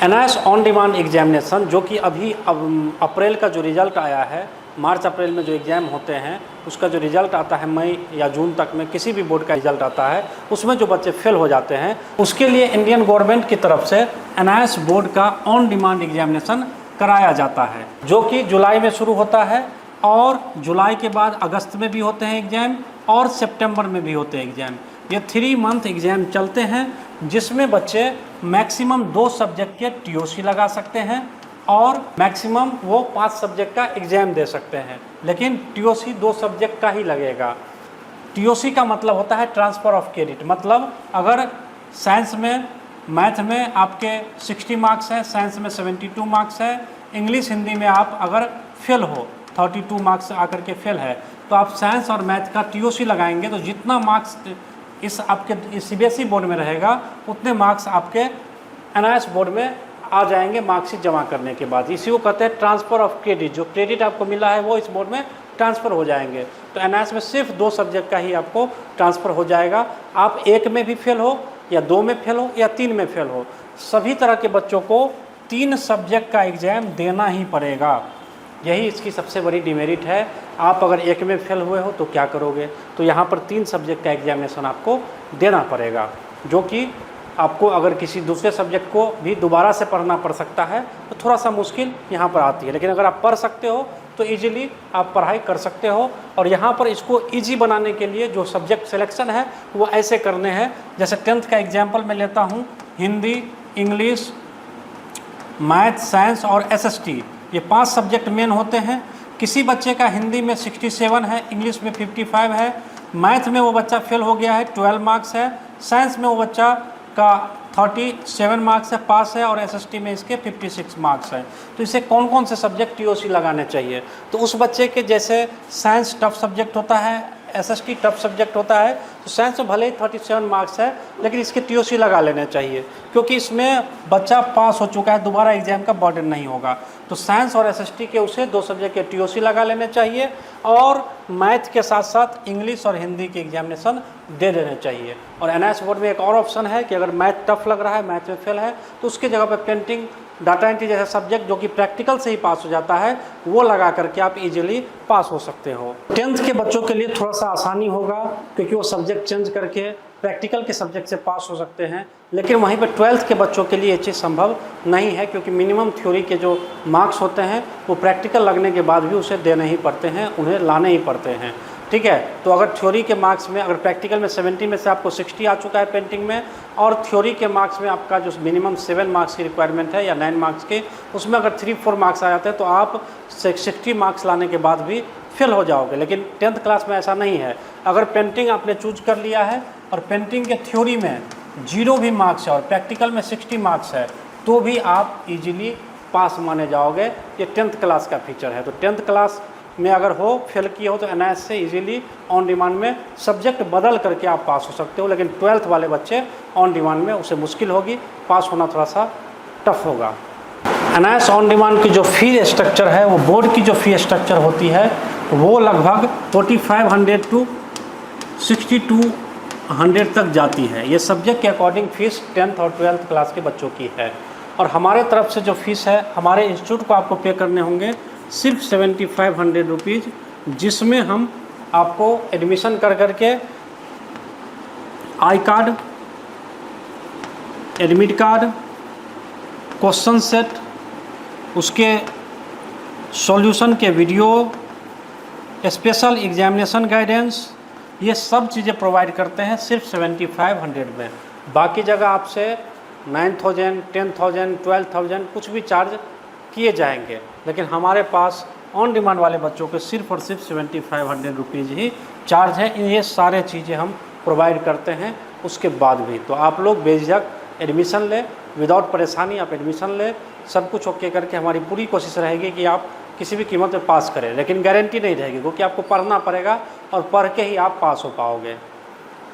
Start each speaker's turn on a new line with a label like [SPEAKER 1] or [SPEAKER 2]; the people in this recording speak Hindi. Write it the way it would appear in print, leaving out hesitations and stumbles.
[SPEAKER 1] एनआईएस ऑन डिमांड एग्जामिनेशन जो कि अभी अप्रैल का जो रिज़ल्ट आया है, मार्च अप्रैल में जो एग्ज़ाम होते हैं उसका जो रिज़ल्ट आता है मई या जून तक में, किसी भी बोर्ड का रिज़ल्ट आता है उसमें जो बच्चे फेल हो जाते हैं उसके लिए इंडियन गवर्नमेंट की तरफ से एनआईएस बोर्ड का ऑन डिमांड एग्जामिनेशन कराया जाता है, जो कि जुलाई में शुरू होता है और जुलाई के बाद अगस्त में भी होते हैं एग्ज़ाम और सितंबर में भी होते हैं एग्ज़ाम। ये 3 मंथ एग्ज़ाम चलते हैं जिसमें बच्चे मैक्सिमम 2 सब्जेक्ट के टीओसी लगा सकते हैं और मैक्सिमम वो 5 सब्जेक्ट का एग्ज़ाम दे सकते हैं, लेकिन टीओसी 2 सब्जेक्ट का ही लगेगा। टीओसी का मतलब होता है ट्रांसफ़र ऑफ क्रेडिट, मतलब अगर साइंस में मैथ में आपके 60 मार्क्स है, साइंस में 72 मार्क्स है, इंग्लिश हिंदी में आप अगर फेल हो 32 मार्क्स आकर के फेल है तो आप साइंस और मैथ का टीओसी लगाएंगे तो जितना मार्क्स इस आपके सीबीएसई बोर्ड में रहेगा उतने मार्क्स आपके एनआईएस बोर्ड में आ जाएंगे मार्कशीट जमा करने के बाद। इसी को कहते हैं ट्रांसफ़र ऑफ क्रेडिट। जो क्रेडिट आपको मिला है वो इस बोर्ड में ट्रांसफ़र हो जाएंगे। तो एनआईएस में सिर्फ 2 सब्जेक्ट का ही आपको ट्रांसफ़र हो जाएगा। आप 1 में भी फेल हो या 2 में फेल हो या 3 में फेल हो, सभी तरह के बच्चों को 3 सब्जेक्ट का एग्ज़ाम देना ही पड़ेगा। यही इसकी सबसे बड़ी डिमेरिट है। आप अगर 1 में फेल हुए हो तो क्या करोगे, तो यहाँ पर 3 सब्जेक्ट का एग्जामिनेशन आपको देना पड़ेगा, जो कि आपको अगर किसी दूसरे सब्जेक्ट को भी दोबारा से पढ़ना पड़ सकता है तो थोड़ा सा मुश्किल यहाँ पर आती है, लेकिन अगर आप पढ़ सकते हो तो ईजिली आप पढ़ाई कर सकते हो। और यहाँ पर इसको ईजी बनाने के लिए जो सब्जेक्ट सिलेक्शन है वो ऐसे करने हैं, जैसे 10th का एग्जाम्पल मैं लेता हूँ, हिंदी, इंग्लिश, मैथ, साइंस और एसएसटी, ये 5 सब्जेक्ट मेन होते हैं। किसी बच्चे का हिंदी में 67 है, इंग्लिश में 55 है, मैथ में वो बच्चा फेल हो गया है 12 मार्क्स है, साइंस में वो बच्चा का 37 मार्क्स है, पास है, और एसएसटी में इसके 56 मार्क्स है। तो इसे कौन कौन से सब्जेक्ट टीओसी लगाने चाहिए, तो उस बच्चे के जैसे साइंस टफ सब्जेक्ट होता है, एसएसटी टफ सब्जेक्ट होता है, तो साइंस में भले ही 37 मार्क्स है लेकिन इसके टीओसी लगा लेने चाहिए, क्योंकि इसमें बच्चा पास हो चुका है, दोबारा एग्जाम का बर्डन नहीं होगा। तो साइंस और एसएसटी के उसे 2 सब्जेक्ट के टीओसी लगा लेने चाहिए और मैथ के साथ साथ इंग्लिश और हिंदी के एग्जामिनेशन दे देने चाहिए। और एनआईएस बोर्ड में एक और ऑप्शन है कि अगर मैथ टफ लग रहा है, मैथ में फेल है, तो उसकी जगह पर पेंटिंग, डाटा एंट्री जैसा सब्जेक्ट जो कि प्रैक्टिकल से ही पास हो जाता है वो लगा करके आप इजीली पास हो सकते हो। 10th के बच्चों के लिए थोड़ा सा आसानी होगा क्योंकि वो सब्जेक्ट चेंज करके प्रैक्टिकल के सब्जेक्ट से पास हो सकते हैं, लेकिन वहीं पर 12th के बच्चों के लिए ये चीज़ संभव नहीं है, क्योंकि मिनिमम थ्योरी के जो मार्क्स होते हैं वो प्रैक्टिकल लगने के बाद भी उसे देने ही पड़ते हैं, उन्हें लाने ही पड़ते हैं। ठीक है, तो अगर थ्योरी के मार्क्स में, अगर प्रैक्टिकल में 70 में से आपको 60 आ चुका है पेंटिंग में, और थ्योरी के मार्क्स में आपका जो मिनिमम 7 मार्क्स की रिक्वायरमेंट है या 9 मार्क्स के, उसमें अगर 3-4 मार्क्स आ जाते हैं तो आप 60 मार्क्स लाने के बाद भी फेल हो जाओगे। लेकिन 10th क्लास में ऐसा नहीं है। अगर पेंटिंग आपने चूज कर लिया है और पेंटिंग के थ्योरी में 0 भी मार्क्स है और प्रैक्टिकल में 60 मार्क्स है तो भी आप इजीली पास माने जाओगे। ये 10th क्लास का फीचर है। तो 10th क्लास में अगर हो, फेल किए हो, तो एनआईएस से इजीली ऑन डिमांड में सब्जेक्ट बदल करके आप पास हो सकते हो, लेकिन 12th वाले बच्चे ऑन डिमांड में उसे मुश्किल होगी, पास होना थोड़ा सा टफ होगा। एनआईएस ऑन डिमांड की जो फ़ी स्ट्रक्चर है, वो बोर्ड की जो फ़ी स्ट्रक्चर होती है वो लगभग 4500 टू 6200 तक जाती है। ये सब्जेक्ट के अकॉर्डिंग फ़ीस 10th और 12th क्लास के बच्चों की है। और हमारे तरफ से जो फ़ीस है, हमारे इंस्टीट्यूट को आपको पे करने होंगे सिर्फ 7500 रुपीज़, जिसमें हम आपको एडमिशन कर करके I card, admit card, question set, उसके सॉल्यूशन के वीडियो, स्पेशल एग्जामिनेशन गाइडेंस, ये सब चीज़ें प्रोवाइड करते हैं सिर्फ 7500 में। बाकी जगह आपसे 9000, 10,000, 12,000 कुछ भी चार्ज किए जाएंगे, लेकिन हमारे पास ऑन डिमांड वाले बच्चों के सिर्फ और सिर्फ 7500 रुपीज़ ही चार्ज है। ये सारे चीज़ें हम प्रोवाइड करते हैं उसके बाद भी। तो आप लोग बेझिझक एडमिशन लें, विदाउट परेशानी आप एडमिशन लें। सब कुछ ओके करके हमारी पूरी कोशिश रहेगी कि आप किसी भी कीमत में पास करें, लेकिन गारंटी नहीं रहेगी, क्योंकि आपको पढ़ना पड़ेगा और पढ़ के ही आप पास हो पाओगे।